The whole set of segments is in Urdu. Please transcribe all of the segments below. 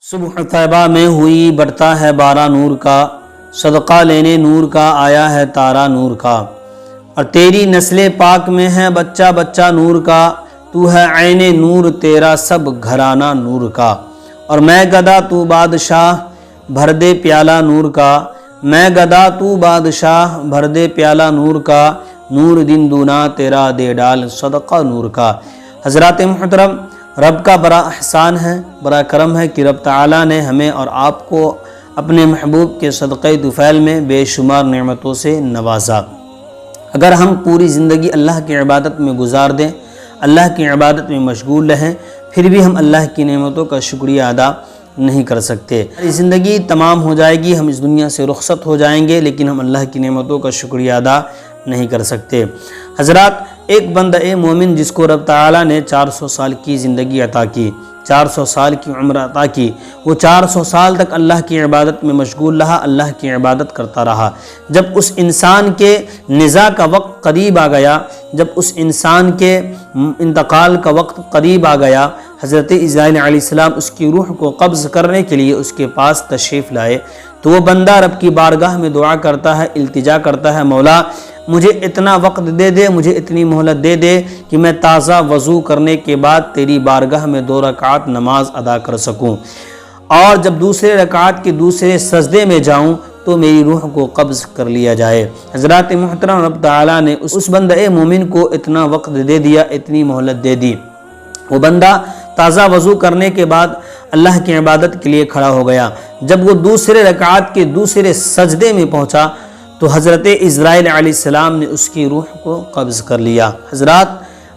صبح طیبہ میں ہوئی بڑھتا ہے بارہ نور کا، صدقہ لینے نور کا آیا ہے تارا نور کا، اور تیری نسل پاک میں ہے بچہ بچہ نور کا، تو ہے عین نور تیرا سب گھرانہ نور کا، اور میں گدا تو بادشاہ بھر دے پیالہ نور کا، میں گدا تو بادشاہ بھر دے پیالہ نور کا، نور دن دونا تیرا دے ڈال صدقہ نور کا۔ حضرات محترم، رب کا بڑا احسان ہے، بڑا کرم ہے کہ رب تعالیٰ نے ہمیں اور آپ کو اپنے محبوب کے صدقہ طفیل میں بے شمار نعمتوں سے نوازا۔ اگر ہم پوری زندگی اللہ کی عبادت میں گزار دیں، اللہ کی عبادت میں مشغول رہیں، پھر بھی ہم اللہ کی نعمتوں کا شکریہ ادا نہیں کر سکتے۔ زندگی تمام ہو جائے گی، ہم اس دنیا سے رخصت ہو جائیں گے، لیکن ہم اللہ کی نعمتوں کا شکریہ ادا نہیں کر سکتے۔ حضرات، ایک بندہ مومن جس کو رب تعالیٰ نے 400 سال کی زندگی عطا کی، 400 سال کی عمر عطا کی، وہ 400 سال تک اللہ کی عبادت میں مشغول رہا، اللہ کی عبادت کرتا رہا۔ جب اس انسان کے نزاع کا وقت قریب آ گیا، جب اس انسان کے انتقال کا وقت قریب آ گیا، حضرت عزرائیل علیہ السلام اس کی روح کو قبض کرنے کے لیے اس کے پاس تشریف لائے، تو وہ بندہ رب کی بارگاہ میں دعا کرتا ہے، التجا کرتا ہے، مولا مجھے اتنا وقت دے دے، مجھے اتنی مہلت دے دے کہ میں تازہ وضو کرنے کے بعد تیری بارگاہ میں 2 رکعت نماز ادا کر سکوں، اور جب دوسرے رکعت کے دوسرے سجدے میں جاؤں تو میری روح کو قبض کر لیا جائے۔ حضرات محترم، رب تعالیٰ نے اس بندہ مومن کو اتنا وقت دے دیا، اتنی مہلت دے دی۔ وہ بندہ تازہ وضو کرنے کے بعد اللہ کی عبادت کے لیے کھڑا ہو گیا۔ جب وہ دوسرے رکعت کے دوسرے سجدے میں پہنچا تو حضرت عزرائیل علیہ السلام نے اس کی روح کو قبض کر لیا۔ حضرات،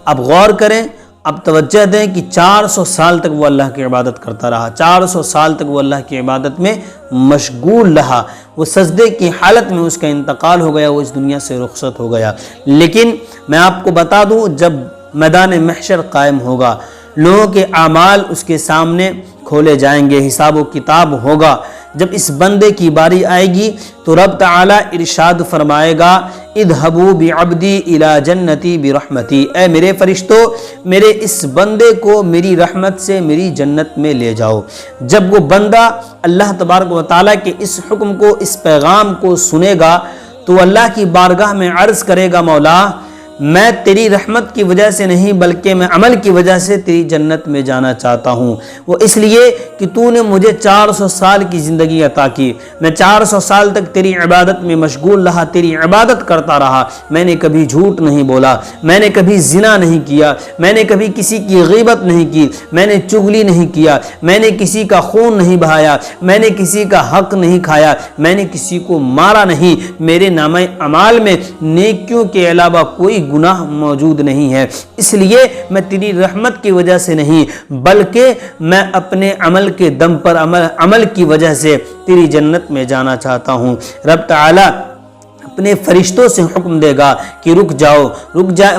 اب غور کریں، اب توجہ دیں کہ 400 سال تک وہ اللہ کی عبادت کرتا رہا، 400 سال تک وہ اللہ کی عبادت میں مشغول رہا۔ وہ سجدے کی حالت میں اس کا انتقال ہو گیا، وہ اس دنیا سے رخصت ہو گیا۔ لیکن میں آپ کو بتا دوں، جب میدان محشر قائم ہوگا، لوگوں کے اعمال اس کے سامنے کھولے جائیں گے، حساب و کتاب ہوگا، جب اس بندے کی باری آئے گی تو رب تعالیٰ ارشاد فرمائے گا، اذهبوا بعبدی الی جنتی برحمتی، اے میرے فرشتوں، میرے اس بندے کو میری رحمت سے میری جنت میں لے جاؤ۔ جب وہ بندہ اللہ تبارک و تعالیٰ کے اس حکم کو، اس پیغام کو سنے گا تو اللہ کی بارگاہ میں عرض کرے گا، مولا میں تیری رحمت کی وجہ سے نہیں بلکہ میں عمل کی وجہ سے تیری جنت میں جانا چاہتا ہوں، وہ اس لیے کہ تو نے مجھے 400 سال کی زندگی عطا کی، میں 400 سال تک تیری عبادت میں مشغول رہا، تیری عبادت کرتا رہا، میں نے کبھی جھوٹ نہیں بولا، میں نے کبھی زنا نہیں کیا، میں نے کبھی کسی کی غیبت نہیں کی، میں نے چغلی نہیں کیا، میں نے کسی کا خون نہیں بہایا، میں نے کسی کا حق نہیں کھایا، میں نے کسی کو مارا نہیں، میرے نامہ اعمال میں نیکیوں کے علاوہ کوئی گناہ موجود نہیں ہے، اس لیے میں تیری رحمت کی وجہ سے نہیں بلکہ میں اپنے عمل کے دم پر عمل کی وجہ سے تیری جنت میں جانا چاہتا ہوں۔ رب تعالیٰ اپنے فرشتوں سے حکم دے گا کہ رک جاؤ،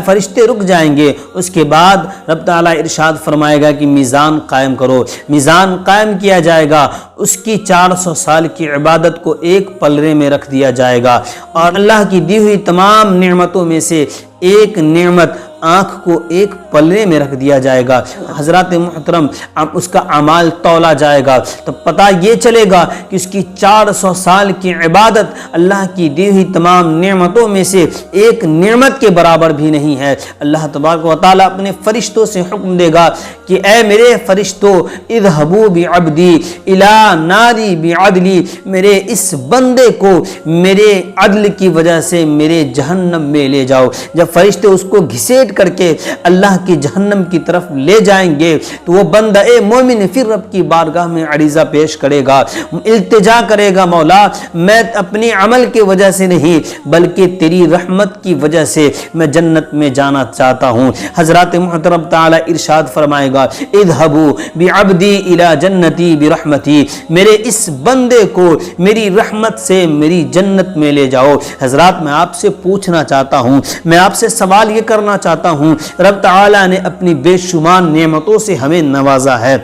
فرشتے رک جائیں گے۔ اس کے بعد رب تعالیٰ ارشاد فرمائے گا کہ میزان قائم کرو، میزان قائم کیا جائے گا، اس کی 400 سال کی عبادت کو ایک پلڑے میں رکھ دیا جائے گا، اور اللہ کی دی ہوئی تمام نعمتوں میں سے ایک نعمت آنکھ کو ایک پلڑے میں رکھ دیا جائے گا۔ حضرات محترم، اب اس کا اعمال تولا جائے گا تو پتہ یہ چلے گا کہ اس کی 400 سال کی عبادت اللہ کی دی ہوئی تمام نعمتوں میں سے ایک نعمت کے برابر بھی نہیں ہے۔ اللہ تبارک و تعالیٰ اپنے فرشتوں سے حکم دے گا کہ اے میرے فرشتوں، اذهبوا بعبدی الی ناری بعدلی، میرے اس بندے کو میرے عدل کی وجہ سے میرے جہنم میں لے جاؤ۔ جب فرشتے اس کو گھسیٹ کر کے اللہ کی جہنم کی طرف لے جائیں گے تو وہ بندہ مومن پھر رب کی بارگاہ میں عریضہ پیش کرے گا، التجا کرے گا، مولا میں اپنی عمل کی وجہ سے نہیں بلکہ تیری رحمت کی وجہ سے میں جنت میں جانا چاہتا ہوں۔ حضرات محترم، تعالیٰ ارشاد فرمائے گا، اذهبوا بعبدی الی جنتی برحمتی، میرے اس بندے کو میری رحمت سے میری جنت میں لے جاؤ۔ حضرات، میں آپ سے پوچھنا چاہتا ہوں، میں آپ سے سوال یہ کرنا چاہتا ہوں، رب تعالیٰ نے اپنی بے شمار نعمتوں سے ہمیں نوازا ہے،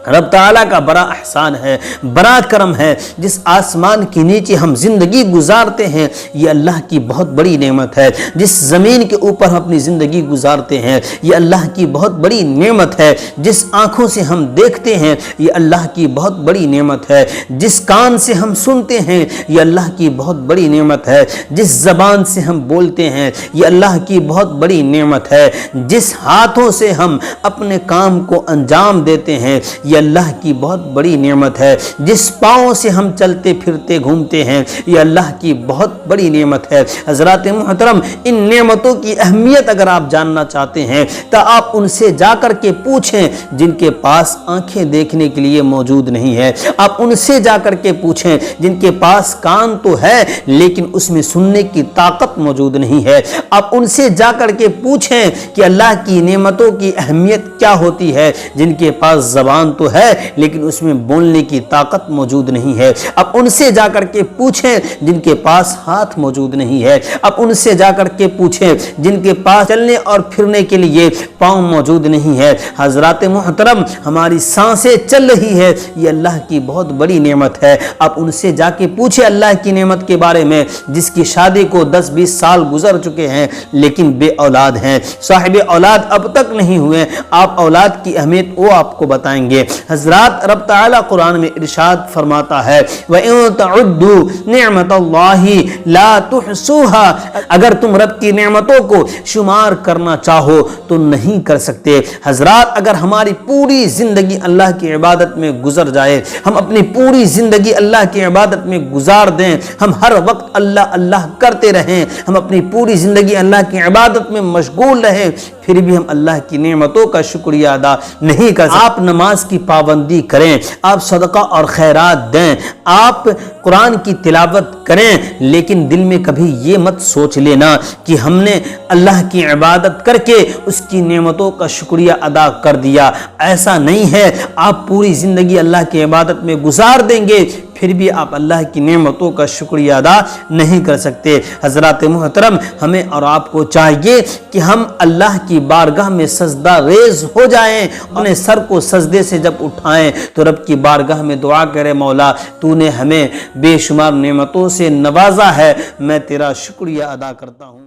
رب تعالیٰ کا بڑا احسان ہے، بڑا کرم ہے۔ جس آسمان کے نیچے ہم زندگی گزارتے ہیں یہ اللہ کی بہت بڑی نعمت ہے۔ جس زمین کے اوپر ہم اپنی زندگی گزارتے ہیں یہ اللہ کی بہت بڑی نعمت ہے۔ جس آنکھوں سے ہم دیکھتے ہیں یہ اللہ کی بہت بڑی نعمت ہے۔ جس کان سے ہم سنتے ہیں یہ اللہ کی بہت بڑی نعمت ہے۔ جس زبان سے ہم بولتے ہیں یہ اللہ کی بہت بڑی نعمت ہے۔ جس ہاتھوں سے ہم اپنے کام کو انجام دیتے ہیں یہ اللہ کی بہت بڑی نعمت ہے۔ جس پاؤں سے ہم چلتے پھرتے گھومتے ہیں یہ اللہ کی بہت بڑی نعمت ہے۔ حضرات محترم، ان نعمتوں کی اہمیت اگر آپ جاننا چاہتے ہیں تو آپ ان سے جا کر کے پوچھیں جن کے پاس آنکھیں دیکھنے کے لیے موجود نہیں ہے۔ آپ ان سے جا کر کے پوچھیں جن کے پاس کان تو ہے لیکن اس میں سننے کی طاقت موجود نہیں ہے۔ آپ ان سے جا کر کے پوچھیں کہ اللہ کی نعمتوں کی اہمیت کیا ہوتی ہے جن کے پاس زبان تو ہے لیکن اس میں بولنے کی طاقت موجود نہیں ہے۔ اب ان سے جا کر کے پوچھیں جن کے پاس ہاتھ موجود نہیں ہے۔ اب ان سے جا کر کے پوچھیں جن کے پاس چلنے اور پھرنے کے لیے پاؤں موجود نہیں ہے۔ حضرات محترم، ہماری سانسیں چل رہی ہے یہ اللہ کی بہت بڑی نعمت ہے۔ اب ان سے جا کے پوچھیں اللہ کی نعمت کے بارے میں جس کی شادی کو 10-20 سال گزر چکے ہیں لیکن بے اولاد ہیں، صاحب اولاد اب تک نہیں ہوئے۔ آپ اولاد کی اہمیت وہ آپ کو بتائیں گے۔ حضرات، رب تعالیٰ قرآن میں ارشاد فرماتا ہے وَإِن تَعُدُّوا نِعْمَةَ اللَّهِ لَا تُحْصُوهَا، اگر تم رب کی نعمتوں کو شمار کرنا چاہو تو نہیں کر سکتے۔ حضرات، اگر ہماری پوری زندگی اللہ کی عبادت میں گزر جائے، ہم اپنی پوری زندگی اللہ کی عبادت میں گزار دیں، ہم ہر وقت اللہ اللہ کرتے رہیں، ہم اپنی پوری زندگی اللہ کی عبادت میں مشغول رہیں، پھر بھی ہم اللہ کی نعمتوں کا شکریہ ادا نہیں کر سکتے۔ آپ نماز کی پابندی کریں، آپ صدقہ اور خیرات دیں، آپ قرآن کی تلاوت کریں، لیکن دل میں کبھی یہ مت سوچ لینا کہ ہم نے اللہ کی عبادت کر کے اس کی نعمتوں کا شکریہ ادا کر دیا۔ ایسا نہیں ہے، آپ پوری زندگی اللہ کی عبادت میں گزار دیں گے پھر بھی آپ اللہ کی نعمتوں کا شکریہ ادا نہیں کر سکتے۔ حضرات محترم، ہمیں اور آپ کو چاہیے کہ ہم اللہ کی بارگاہ میں سجدہ ریز ہو جائیں، اپنے سر کو سجدے سے جب اٹھائیں تو رب کی بارگاہ میں دعا کرے مولا تو نے ہمیں بے شمار نعمتوں سے نوازا ہے، میں تیرا شکریہ ادا کرتا ہوں۔